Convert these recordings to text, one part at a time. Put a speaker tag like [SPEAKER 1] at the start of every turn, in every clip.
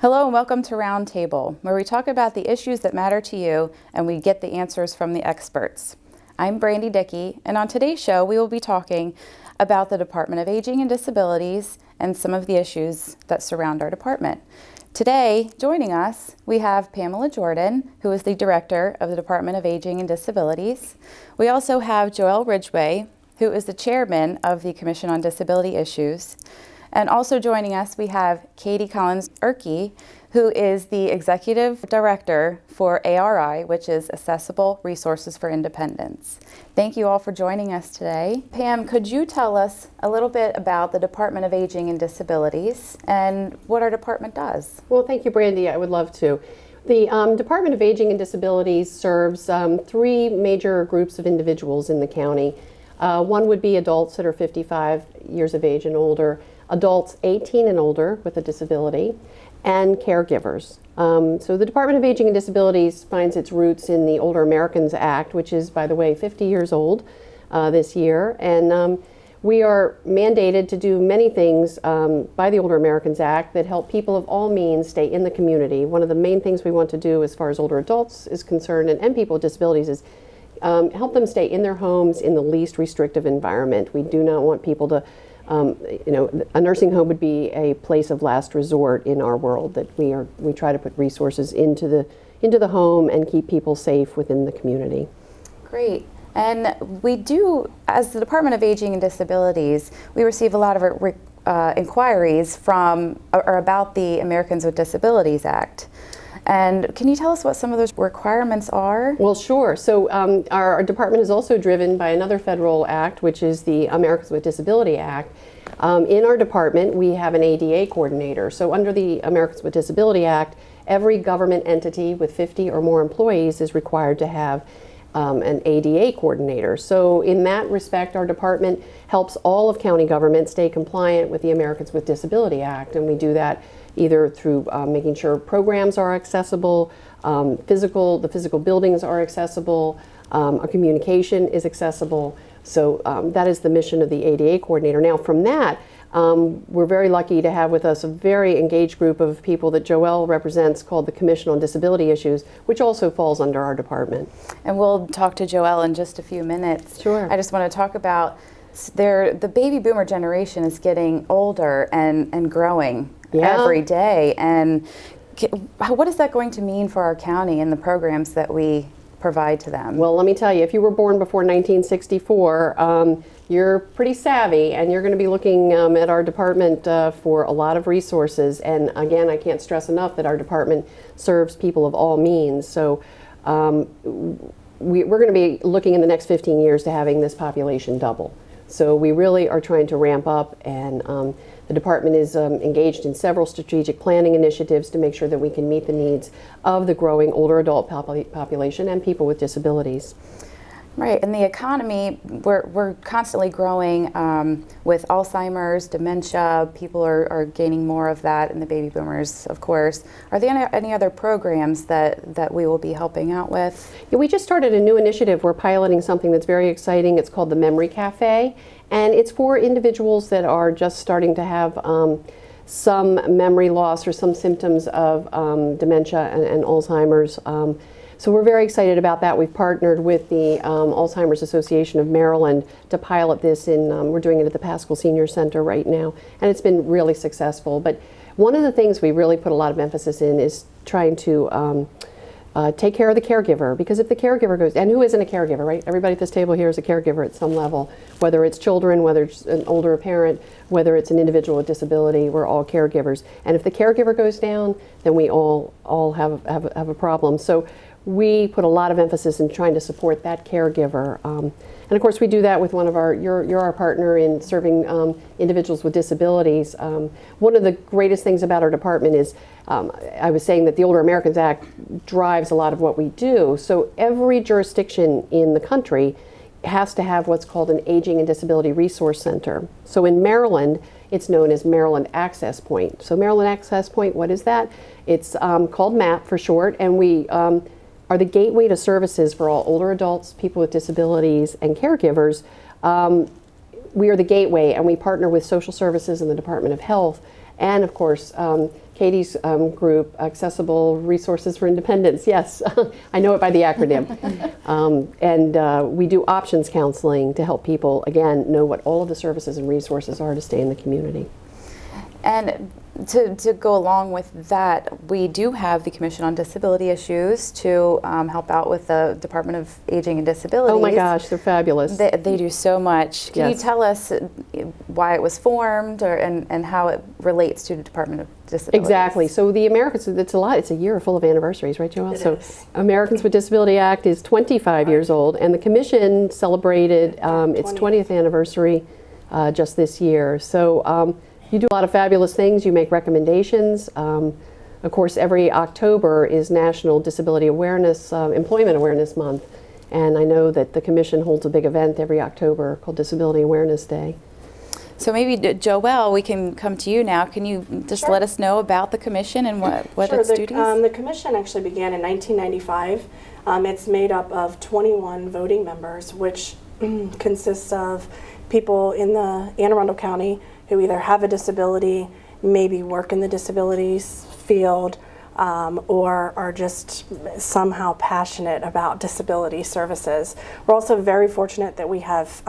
[SPEAKER 1] Hello and welcome to Roundtable, where we talk about the issues that matter to you and we get the answers from the experts. I'm Brandy Dickey, and on today's show we will be talking about the Department of Aging and Disabilities and some of the issues that surround our department. Today, joining us, we have Pamela Jordan, who is the Director of the Department of Aging and Disabilities. We also have Joelle Ridgway, who is the Chairman of the Commission on Disability Issues. And also joining us, we have Katie Collins-Erkey, who is the Executive Director for ARI, which is Accessible Resources for Independence. Thank you all for joining us today. Pam, could you tell us a little bit about the Department of Aging and Disabilities and what our department does?
[SPEAKER 2] Well, thank you, Brandy. I would love to. The Department of Aging and Disabilities serves three major groups of individuals in the county. One would be adults that are 55 years of age and older, adults 18 and older with a disability, and caregivers. So the Department of Aging and Disabilities finds its roots in the Older Americans Act, which is, by the way, 50 years old this year. And we are mandated to do many things by the Older Americans Act that help people of all means stay in the community. One of the main things we want to do as far as older adults is concerned and people with disabilities is help them stay in their homes in the least restrictive environment. We do not want people to a nursing home would be a place of last resort in our world. That we try to put resources into the home and keep people safe within the community.
[SPEAKER 1] Great. And we do, as the Department of Aging and Disabilities, we receive a lot of inquiries from or about the Americans with Disabilities Act. And can you tell us what some of those requirements are?
[SPEAKER 2] Well, sure. So our department is also driven by another federal act, which is the Americans with Disability Act. In our department, we have an ADA coordinator. So under the Americans with Disability Act, every government entity with 50 or more employees is required to have an ADA coordinator. So in that respect, our department helps all of county government stay compliant with the Americans with Disability Act, and we do that either through making sure programs are accessible, the physical buildings are accessible, our communication is accessible. So that is the mission of the ADA coordinator. Now from that, we're very lucky to have with us a very engaged group of people that Joelle represents called the Commission on Disability Issues, which also falls under our department.
[SPEAKER 1] And we'll talk to Joelle in just a few minutes.
[SPEAKER 2] Sure.
[SPEAKER 1] I just want to talk about the baby boomer generation is getting older and growing every day. And what is that going to mean for our county and the programs that we provide to them?
[SPEAKER 2] Well, let me tell you, if you were born before 1964, you're pretty savvy, and you're going to be looking at our department for a lot of resources. And again, I can't stress enough that our department serves people of all means. So we're going to be looking in the next 15 years to having this population double. So we really are trying to ramp up, and the department is engaged in several strategic planning initiatives to make sure that we can meet the needs of the growing older adult population and people with disabilities.
[SPEAKER 1] Right, and the economy, we're constantly growing with Alzheimer's, dementia. People are gaining more of that, and the baby boomers, of course. Are there any other programs that we will be helping out with?
[SPEAKER 2] Yeah, we just started a new initiative. We're piloting something that's very exciting. It's called the Memory Cafe, and it's for individuals that are just starting to have some memory loss or some symptoms of dementia and Alzheimer's. So we're very excited about that. We've partnered with the Alzheimer's Association of Maryland to pilot this we're doing it at the Pascal Senior Center right now, and it's been really successful. But one of the things we really put a lot of emphasis in is trying to take care of the caregiver, because if the caregiver goes, and who isn't a caregiver, right? Everybody at this table here is a caregiver at some level, whether it's children, whether it's an older parent, whether it's an individual with disability, we're all caregivers. And if the caregiver goes down, then we all have a problem. So we put a lot of emphasis in trying to support that caregiver. And of course we do that with you're our partner in serving individuals with disabilities. One of the greatest things about our department is, I was saying that the Older Americans Act drives a lot of what we do. So every jurisdiction in the country has to have what's called an Aging and Disability Resource Center. So in Maryland, it's known as Maryland Access Point. So Maryland Access Point, what is that? It's called MAP for short, and we are the gateway to services for all older adults, people with disabilities, and caregivers. We are the gateway, and we partner with social services and the Department of Health and of course Katie's group, Accessible Resources for Independence. Yes, I know it by the acronym. And we do options counseling to help people, again, know what all of the services and resources are to stay in the community.
[SPEAKER 1] And to go along with that, we do have the Commission on Disability Issues to help out with the Department of Aging and Disabilities.
[SPEAKER 2] Oh my gosh, they're fabulous.
[SPEAKER 1] They do so much. Can you tell us why it was formed and how it relates to the Department of Disabilities?
[SPEAKER 2] Exactly. So the Americans, it's a lot. It's a year full of anniversaries, right, Joelle? So Americans with Disability Act is 25 years old, and the Commission celebrated its 20th anniversary just this year. So you do a lot of fabulous things. You make recommendations. Of course, every October is National Disability Awareness, Employment Awareness Month. And I know that the Commission holds a big event every October called Disability Awareness Day.
[SPEAKER 1] So maybe, Joelle, we can come to you now. Can you just let us know about the Commission and what its duties?
[SPEAKER 3] The Commission actually began in 1995. It's made up of 21 voting members, which consists of people in the Anne Arundel County who either have a disability, maybe work in the disabilities field, or are just somehow passionate about disability services. We're also very fortunate that we have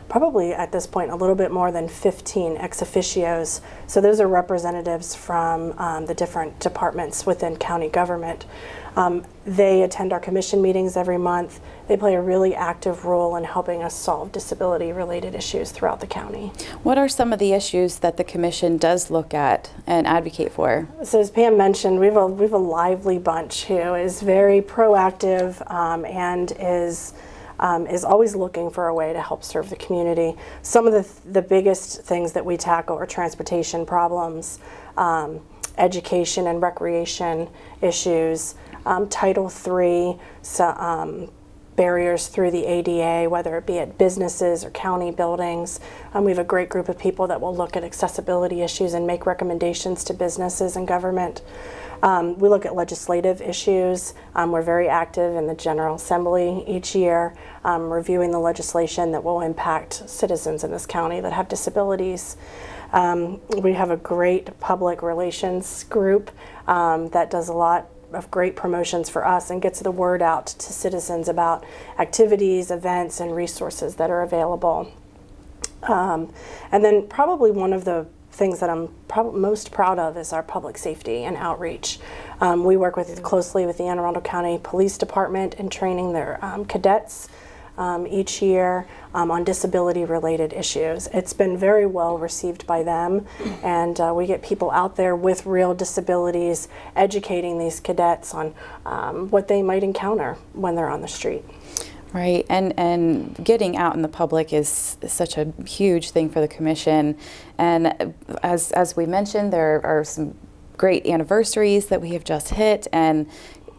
[SPEAKER 3] probably at this point a little bit more than 15 ex officios. So those are representatives from the different departments within county government. They attend our commission meetings every month. They play a really active role in helping us solve disability-related issues throughout the county.
[SPEAKER 1] What are some of the issues that the Commission does look at and advocate for?
[SPEAKER 3] So as Pam mentioned, we have a lively bunch who is very proactive and is always looking for a way to help serve the community. Some of the biggest things that we tackle are transportation problems, education and recreation issues, Title III, barriers through the ADA, whether it be at businesses or county buildings. We have a great group of people that will look at accessibility issues and make recommendations to businesses and government. We look at legislative issues. We're very active in the General Assembly each year, reviewing the legislation that will impact citizens in this county that have disabilities. We have a great public relations group that does a lot of great promotions for us and gets the word out to citizens about activities, events, and resources that are available. And then probably one of the things that I'm most proud of is our public safety and outreach. We work closely with the Anne Arundel County Police Department in training their cadets each year on disability-related issues. It's been very well received by them, and we get people out there with real disabilities educating these cadets on what they might encounter when they're on the street.
[SPEAKER 1] Right, and getting out in the public is such a huge thing for the Commission. And as we mentioned, there are some great anniversaries that we have just hit. And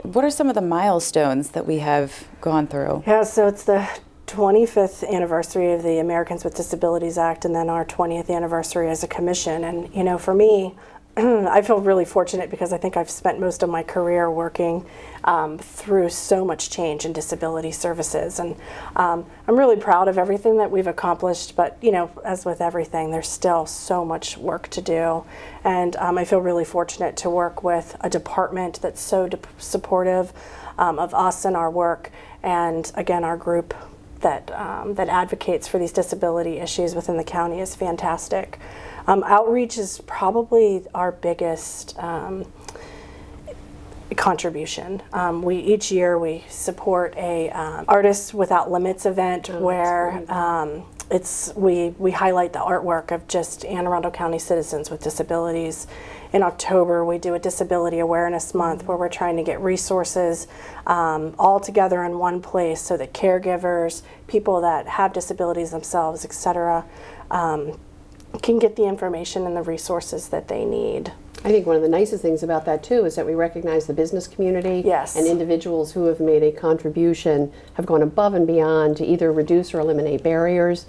[SPEAKER 1] what are some of the milestones that we have gone through?
[SPEAKER 3] Yeah, so it's the 25th anniversary of the Americans with Disabilities Act, and then our 20th anniversary as a commission. And, you know, for me, I feel really fortunate because I think I've spent most of my career working through so much change in disability services. And I'm really proud of everything that we've accomplished, but, you know, as with everything, there's still so much work to do. And I feel really fortunate to work with a department that's so supportive of us and our work, and again, our group that advocates for these disability issues within the county is fantastic. Outreach is probably our biggest contribution. Each year we support a Artists Without Limits event where we highlight the artwork of just Anne Arundel County citizens with disabilities. In October, we do a Disability Awareness Month where we're trying to get resources all together in one place so that caregivers, people that have disabilities themselves, etc., can get the information and the resources that they need.
[SPEAKER 2] I think one of the nicest things about that too is that we recognize the business community and individuals who have made a contribution, have gone above and beyond to either reduce or eliminate barriers,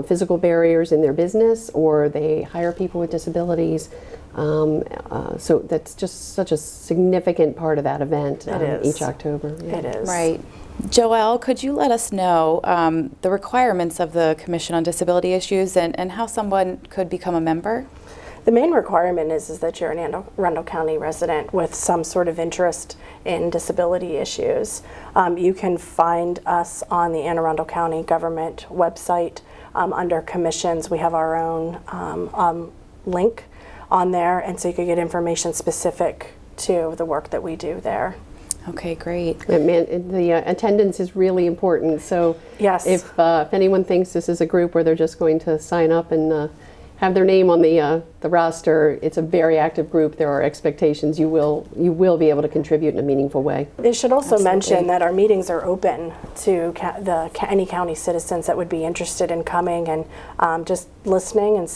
[SPEAKER 2] physical barriers in their business, or they hire people with disabilities. So that's just such a significant part of that event each October. Yeah.
[SPEAKER 3] It is.
[SPEAKER 1] Right. Joelle, could you let us know the requirements of the Commission on Disability Issues and how someone could become a member?
[SPEAKER 3] The main requirement is that you're an Arundel County resident with some sort of interest in disability issues. You can find us on the Anne Arundel County government website under commissions. We have our own link on there, and so you can get information specific to the work that we do there.
[SPEAKER 1] Okay, great.
[SPEAKER 2] Man, the attendance is really important. So
[SPEAKER 3] Yes.
[SPEAKER 2] if anyone thinks this is a group where they're just going to sign up and have their name on the roster, it's a very active group. There are expectations. You will be able to contribute in a meaningful way.
[SPEAKER 3] It should also
[SPEAKER 1] Absolutely.
[SPEAKER 3] mention that our meetings are open to any county citizens that would be interested in coming and just listening and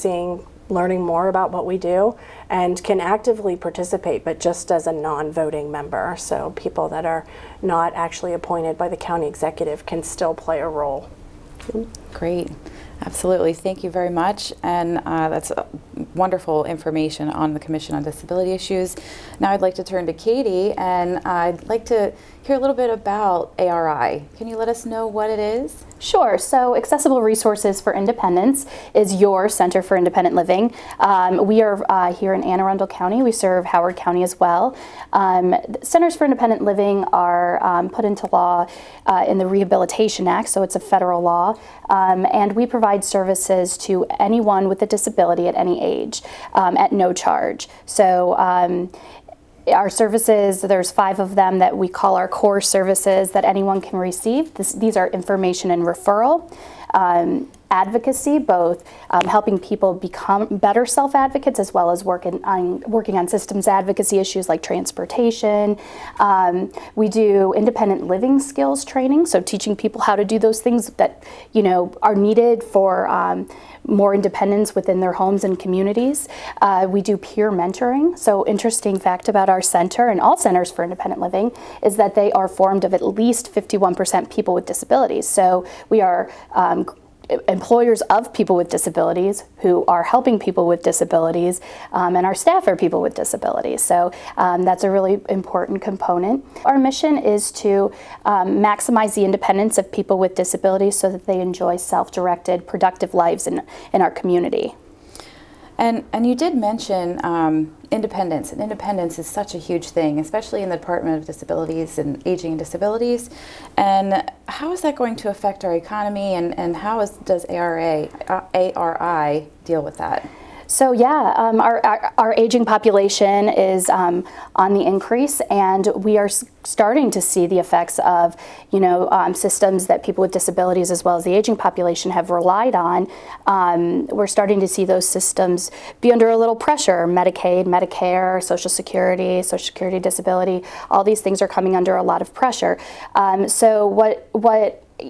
[SPEAKER 3] learning more about what we do, and can actively participate, but just as a non-voting member. So people that are not actually appointed by the county executive can still play a role.
[SPEAKER 1] Great. Absolutely. Thank you very much. And that's wonderful information on the Commission on Disability Issues. Now I'd like to turn to Katie, and I'd like to hear a little bit about ARI. Can you let us know what it is?
[SPEAKER 4] Sure. So Accessible Resources for Independence is your Center for Independent Living. We are here in Anne Arundel County. We serve Howard County as well. Centers for Independent Living are put into law in the Rehabilitation Act, so it's a federal law. And we provide services to anyone with a disability at any age at no charge. So our services, there's 5 of them that we call our core services that anyone can receive. These are information and referral, advocacy, both helping people become better self-advocates as well as working on systems advocacy issues like transportation. We do independent living skills training, so teaching people how to do those things that are needed for more independence within their homes and communities. We do peer mentoring. So interesting fact about our center and all centers for independent living is that they are formed of at least 51% people with disabilities. So we are employers of people with disabilities who are helping people with disabilities, and our staff are people with disabilities. So that's a really important component. Our mission is to maximize the independence of people with disabilities so that they enjoy self-directed, productive lives in our community.
[SPEAKER 1] And you did mention independence, and independence is such a huge thing, especially in the Department of Disabilities and Aging and Disabilities. And how is that going to affect our economy, and how does ARI deal with that?
[SPEAKER 4] So yeah, our aging population is on the increase, and we are starting to see the effects of systems that people with disabilities as well as the aging population have relied on. We're starting to see those systems be under a little pressure. Medicaid, Medicare, Social Security disability, all these things are coming under a lot of pressure. So what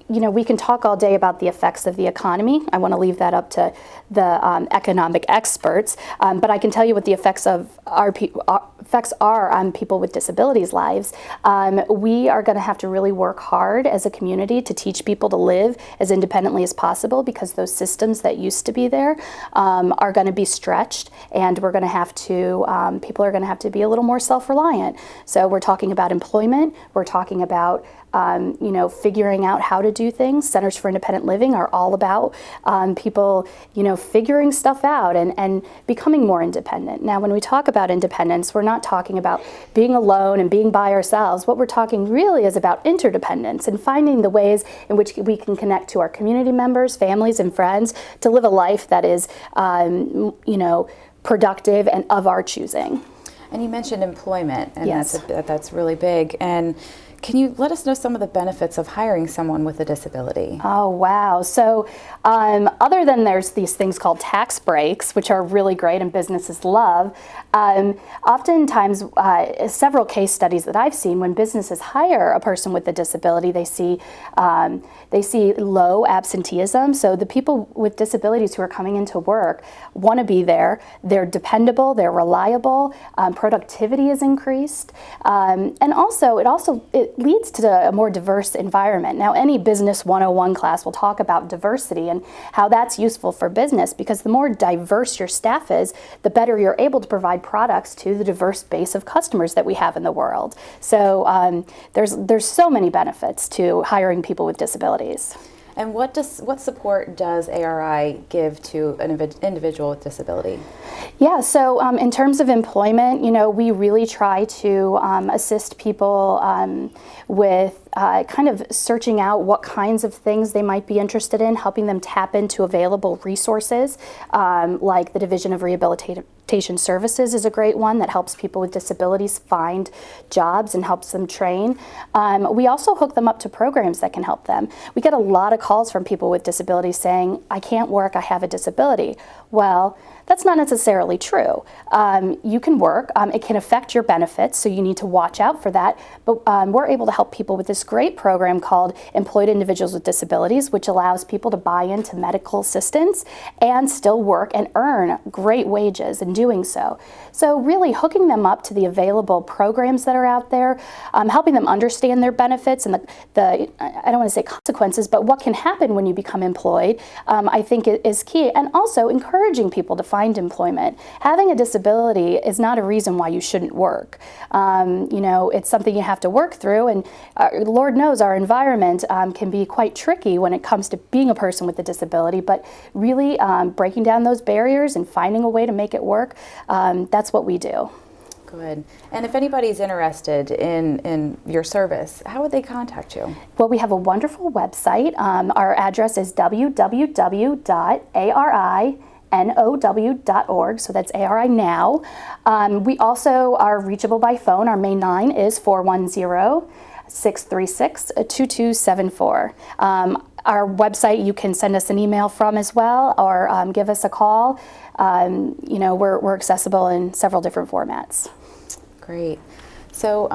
[SPEAKER 4] we can talk all day about the effects of the economy. I want to leave that up to the economic experts, but I can tell you what the effects are on people with disabilities' lives. We are going to have to really work hard as a community to teach people to live as independently as possible, because those systems that used to be there are going to be stretched, and we're going to have to, people are going to have to be a little more self-reliant. So we're talking about employment, we're talking about figuring out how to do things. Centers for Independent Living are all about people, figuring stuff out and becoming more independent. Now, when we talk about independence, we're not talking about being alone and being by ourselves. What we're talking really is about interdependence and finding the ways in which we can connect to our community members, families, and friends to live a life that is, productive and of our choosing.
[SPEAKER 1] And you mentioned employment, and
[SPEAKER 4] Yes.
[SPEAKER 1] that's really big. And can you let us know some of the benefits of hiring someone with a disability?
[SPEAKER 4] Oh, wow. So other than there's these things called tax breaks, which are really great and businesses love, oftentimes several case studies that I've seen, when businesses hire a person with a disability, they see low absenteeism. So the people with disabilities who are coming into work want to be there. They're dependable, they're reliable, productivity is increased, and also it leads to a more diverse environment. Now, any Business 101 class will talk about diversity and how that's useful for business, because the more diverse your staff is, the better you're able to provide products to the diverse base of customers that we have in the world. So there's so many benefits to hiring people with disabilities.
[SPEAKER 1] And what support does ARI give to an individual with disability?
[SPEAKER 4] Yeah, so in terms of employment, we really try to assist people with kind of searching out what kinds of things they might be interested in, helping them tap into available resources, like the Division of Rehabilitation Services is a great one that helps people with disabilities find jobs and helps them train. We also hook them up to programs that can help them. We get a lot of calls from people with disabilities saying, I can't work, I have a disability. Well, that's not necessarily true. You can work, it can affect your benefits, so you need to watch out for that, but we're able to help people with this great program called Employed Individuals with Disabilities, which allows people to buy into medical assistance and still work and earn great wages in doing so. So really hooking them up to the available programs that are out there, helping them understand their benefits and the I don't want to say consequences, but what can happen when you become employed, I think is key. And also encouraging people to find employment. Having a disability is not a reason why you shouldn't work. It's something you have to work through, and Lord knows our environment can be quite tricky when it comes to being a person with a disability, but really breaking down those barriers and finding a way to make it work, that's what we do.
[SPEAKER 1] Good. And if anybody's interested in your service, how would they contact you?
[SPEAKER 4] Well, we have a wonderful website. Our address is www.arinow.org, so that's ARI Now. We also are reachable by phone. Our main line is 410-636-2274. Our website you can send us an email from as well, or give us a call. We're accessible in several different formats.
[SPEAKER 1] Great. So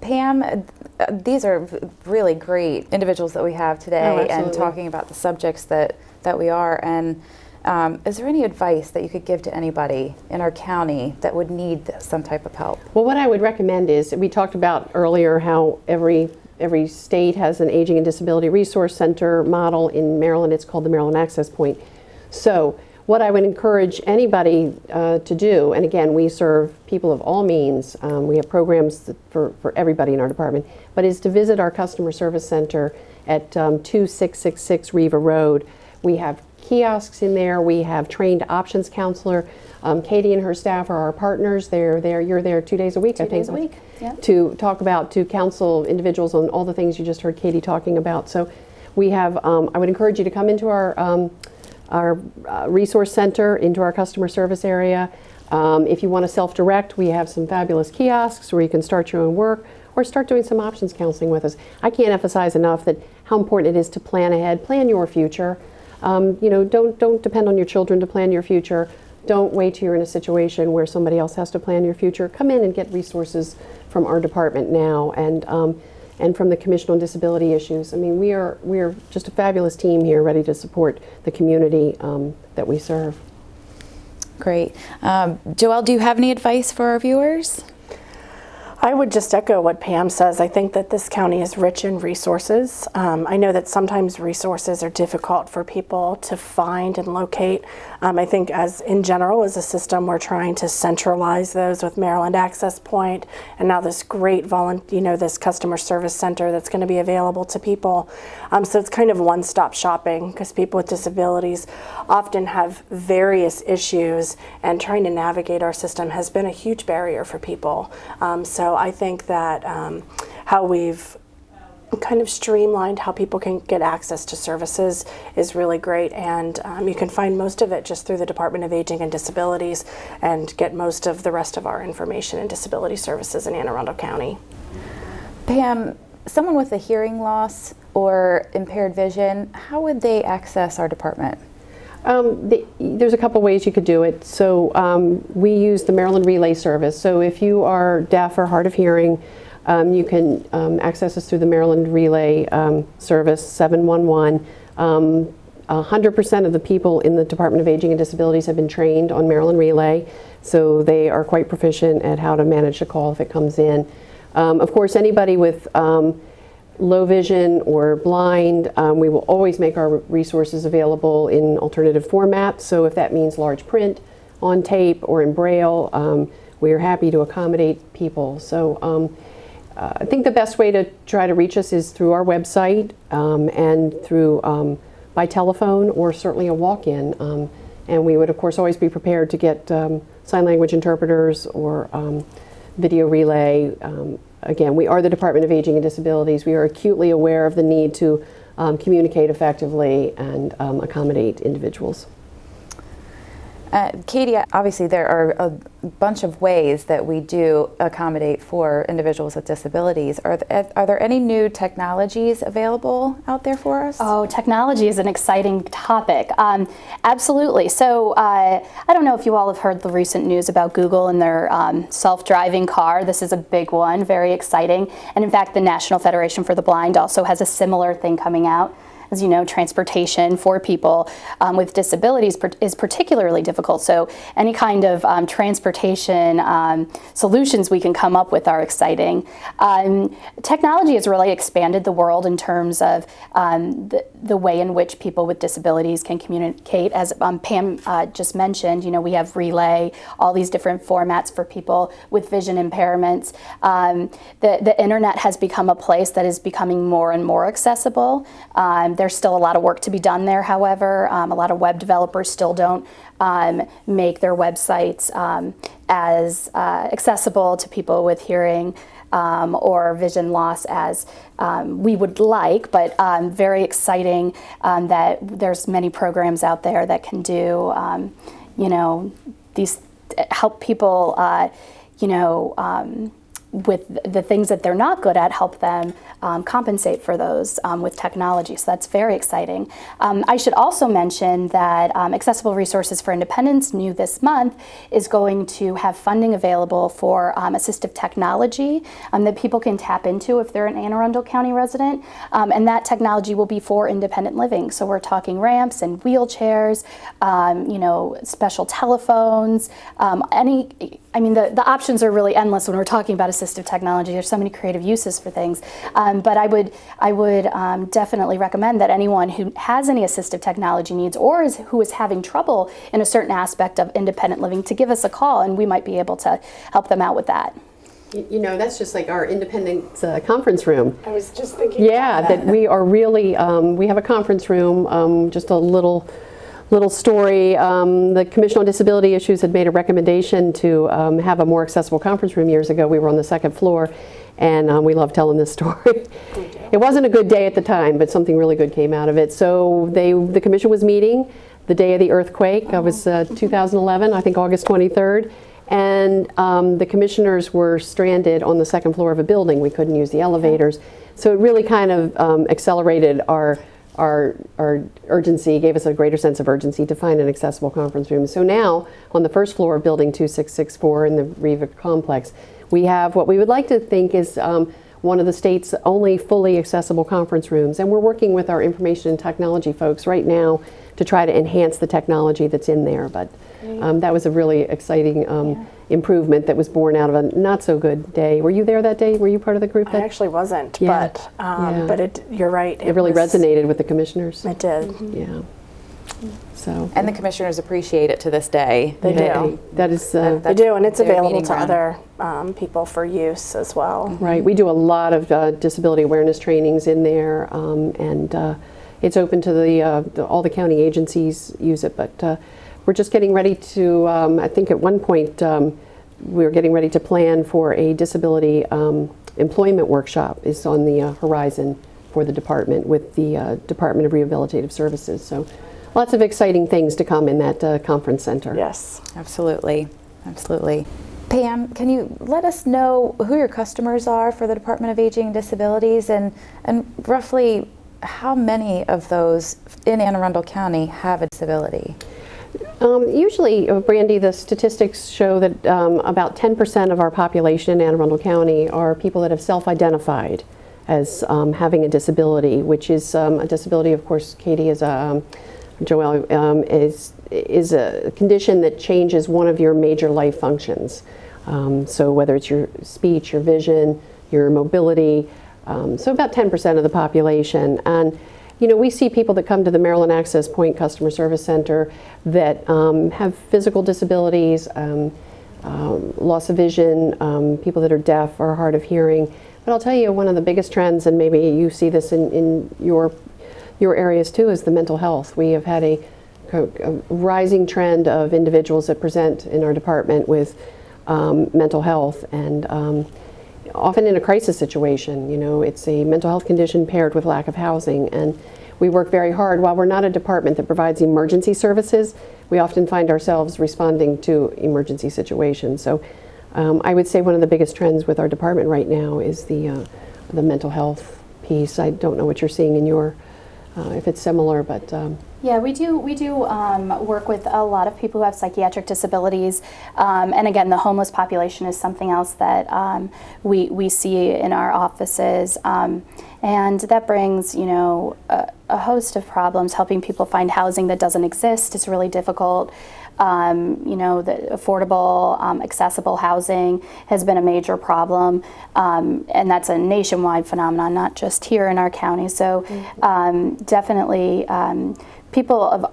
[SPEAKER 1] Pam, these are really great individuals that we have today, and talking about the subjects that we are. And is there any advice that you could give to anybody in our county that would need some type of help?
[SPEAKER 2] Well, what I would recommend is, we talked about earlier how every state has an Aging and Disability Resource Center model. In Maryland, it's called the Maryland Access Point. So what I would encourage anybody to do, and again, we serve people of all means, we have programs for everybody in our department, but is to visit our customer service center at 2666 Riva Road. We have kiosks in there. We have trained options counselor. Katie and her staff are our partners. You're there 2 days a week, I think.
[SPEAKER 4] 2 days a week, yeah.
[SPEAKER 2] To counsel individuals on all the things you just heard Katie talking about. So we have, I would encourage you to come into our resource center, into our customer service area. If you want to self-direct, we have some fabulous kiosks where you can start your own work or start doing some options counseling with us. I can't emphasize enough that how important it is to plan ahead, plan your future. Don't depend on your children to plan your future. Don't wait till you're in a situation where somebody else has to plan your future. Come in and get resources from our department now, and from the Commission on Disability Issues. I mean, we are just a fabulous team here, ready to support the community that we serve.
[SPEAKER 1] Great. Joelle, do you have any advice for our viewers?
[SPEAKER 3] I would just echo what Pam says. I think that this county is rich in resources. I know that sometimes resources are difficult for people to find and locate. I think in general, as a system, we're trying to centralize those with Maryland Access Point, and now this great this customer service center that's going to be available to people. So it's kind of one-stop shopping, because people with disabilities often have various issues, and trying to navigate our system has been a huge barrier for people. So I think that how we've kind of streamlined how people can get access to services is really great, and you can find most of it just through the Department of Aging and Disabilities, and get most of the rest of our information and disability services in Anne Arundel County.
[SPEAKER 1] Pam, someone with a hearing loss or impaired vision, how would they access our department?
[SPEAKER 2] There's a couple ways you could do it. So we use the Maryland Relay service. So if you are deaf or hard of hearing, you can access us through the Maryland Relay service, 711. 100% of the people in the Department of Aging and Disabilities have been trained on Maryland Relay, so they are quite proficient at how to manage a call if it comes in. Of course, anybody with low vision or blind, we will always make our resources available in alternative formats. So if that means large print, on tape, or in Braille, we are happy to accommodate people. So I think the best way to try to reach us is through our website and through by telephone or certainly a walk-in. And we would, of course, always be prepared to get sign language interpreters or video relay. Again, we are the Department of Aging and Disabilities. We are acutely aware of the need to communicate effectively and accommodate individuals.
[SPEAKER 1] Katie, obviously there are a bunch of ways that we do accommodate for individuals with disabilities. Are there any new technologies available out there for us?
[SPEAKER 4] Oh, technology is an exciting topic. Absolutely. So I don't know if you all have heard the recent news about Google and their self-driving car. This is a big one, very exciting. And in fact, the National Federation for the Blind also has a similar thing coming out. As you know, transportation for people with disabilities is particularly difficult. So any kind of transportation solutions we can come up with are exciting. Technology has really expanded the world in terms of the way in which people with disabilities can communicate. As Pam just mentioned, you know, we have Relay, all these different formats for people with vision impairments. The internet has become a place that is becoming more and more accessible. There's still a lot of work to be done there, however. A lot of web developers still don't make their websites as accessible to people with hearing or vision loss as we would like, but very exciting that there's many programs out there that can do, you know, these help people, you know, with the things that they're not good at, help them compensate for those with technology. So that's very exciting. I should also mention that Accessible Resources for Independence, new this month, is going to have funding available for assistive technology that people can tap into if they're an Anne Arundel County resident. And that technology will be for independent living. So we're talking ramps and wheelchairs, you know, special telephones, I mean, the options are really endless when we're talking about assistive technology. There's so many creative uses for things. But I would definitely recommend that anyone who has any assistive technology needs or who is having trouble in a certain aspect of independent living to give us a call, and we might be able to help them out with that.
[SPEAKER 2] You know, that's just like our independent conference room.
[SPEAKER 3] I was just thinking.
[SPEAKER 2] Yeah, that we are really, we have a conference room, just a little story. The Commission on Disability Issues had made a recommendation to have a more accessible conference room years ago. We were on the second floor, and we love telling this story. It wasn't a good day at the time, but something really good came out of it. So the Commission was meeting the day of the earthquake. It was 2011, I think August 23rd. And the commissioners were stranded on the second floor of a building. We couldn't use the elevators. So it really kind of accelerated our urgency, gave us a greater sense of urgency to find an accessible conference room. So now, on the first floor of building 2664 in the Riva complex, we have what we would like to think is one of the state's only fully accessible conference rooms. And we're working with our information and technology folks right now to try to enhance the technology that's in there. But that was a really exciting improvement that was born out of a not so good day. Were you there that day? Were you part of the group?
[SPEAKER 3] I actually wasn't, but you're right.
[SPEAKER 2] It really resonated with the commissioners.
[SPEAKER 3] It did.
[SPEAKER 2] Yeah. So.
[SPEAKER 1] And the commissioners appreciate it to this day.
[SPEAKER 3] They do.
[SPEAKER 2] That is.
[SPEAKER 3] They do, and it's available to other people for use as well.
[SPEAKER 2] Right. We do a lot of disability awareness trainings in there, and it's open to all the county agencies use it. But we're just getting ready to. I think at one point we were getting ready to plan for a disability employment workshop. Is on the horizon for the department with the Department of Rehabilitative Services. So. Lots of exciting things to come in that conference center.
[SPEAKER 3] Yes.
[SPEAKER 1] Absolutely. Absolutely. Pam, can you let us know who your customers are for the Department of Aging and Disabilities and roughly how many of those in Anne Arundel County have a disability?
[SPEAKER 2] Usually, Brandy, the statistics show that about 10% of our population in Anne Arundel County are people that have self-identified as having a disability, which is a disability, of course, Katie, is a Joelle, is a condition that changes one of your major life functions. So whether it's your speech, your vision, your mobility, so about 10% of the population. And you know, we see people that come to the Maryland Access Point Customer Service Center that have physical disabilities, loss of vision, people that are deaf or hard of hearing, But I'll tell you, one of the biggest trends, and maybe you see this in your areas too, is the mental health. We have had a rising trend of individuals that present in our department with mental health, and often in a crisis situation. You know, it's a mental health condition paired with lack of housing, and we work very hard. While we're not a department that provides emergency services, we often find ourselves responding to emergency situations. So I would say one of the biggest trends with our department right now is the mental health piece. I don't know what you're seeing in your, if it's similar, but
[SPEAKER 4] yeah, we do work with a lot of people who have psychiatric disabilities, and again, the homeless population is something else that we see in our offices, and that brings, you know, a host of problems. Helping people find housing that doesn't exist is really difficult. You know, the affordable, accessible housing has been a major problem, and that's a nationwide phenomenon, not just here in our county. So definitely people of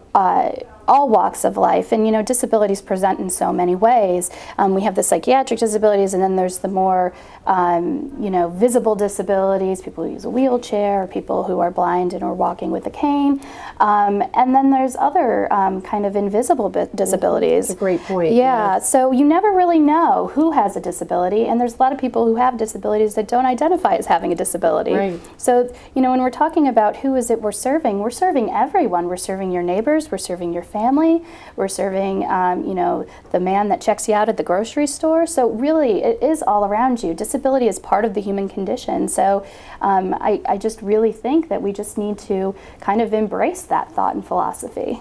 [SPEAKER 4] all walks of life, and you know, disabilities present in so many ways. We have the psychiatric disabilities, and then there's the more you know, visible disabilities, people who use a wheelchair, people who are blind and are walking with a cane, and then there's other kind of invisible disabilities.
[SPEAKER 2] That's a great point.
[SPEAKER 4] Yeah, so you never really know who has a disability, and there's a lot of people who have disabilities that don't identify as having a disability.
[SPEAKER 2] Right.
[SPEAKER 4] So, you know, when we're talking about who is it we're serving everyone. We're serving your neighbors, we're serving your family, we're serving, you know, the man that checks you out at the grocery store. So really, it is all around you. Disability is part of the human condition. So I just really think that we just need to kind of embrace that thought and philosophy.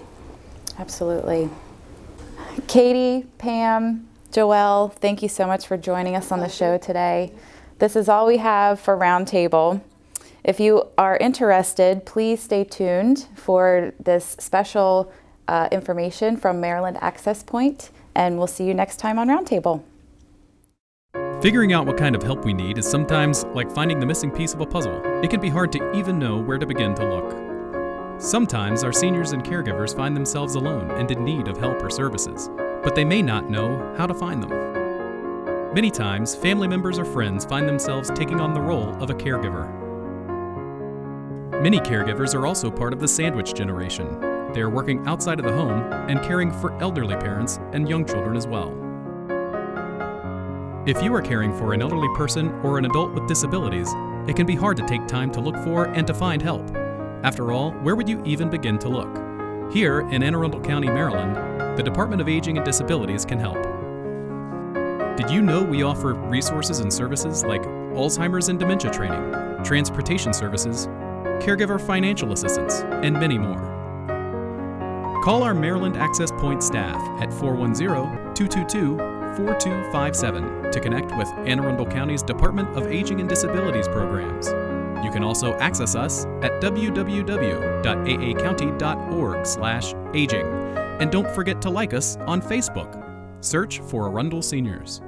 [SPEAKER 1] Absolutely. Katie, Pam, Joelle, thank you so much for joining us on the show today. This is all we have for Roundtable. If you are interested, please stay tuned for this special information from Maryland Access Point, and we'll see you next time on Roundtable.
[SPEAKER 5] Figuring out what kind of help we need is sometimes like finding the missing piece of a puzzle. It can be hard to even know where to begin to look. Sometimes our seniors and caregivers find themselves alone and in need of help or services, but they may not know how to find them. Many times, family members or friends find themselves taking on the role of a caregiver. Many caregivers are also part of the sandwich generation. They are working outside of the home and caring for elderly parents and young children as well. If you are caring for an elderly person or an adult with disabilities, it can be hard to take time to look for and to find help. After all, where would you even begin to look? Here in Anne Arundel County, Maryland, the Department of Aging and Disabilities can help. Did you know we offer resources and services like Alzheimer's and dementia training, transportation services, caregiver financial assistance, and many more? Call our Maryland Access Point staff at 410-222-4257 to connect with Anne Arundel County's Department of Aging and Disabilities programs. You can also access us at www.aacounty.org/aging. And don't forget to like us on Facebook. Search for Arundel Seniors.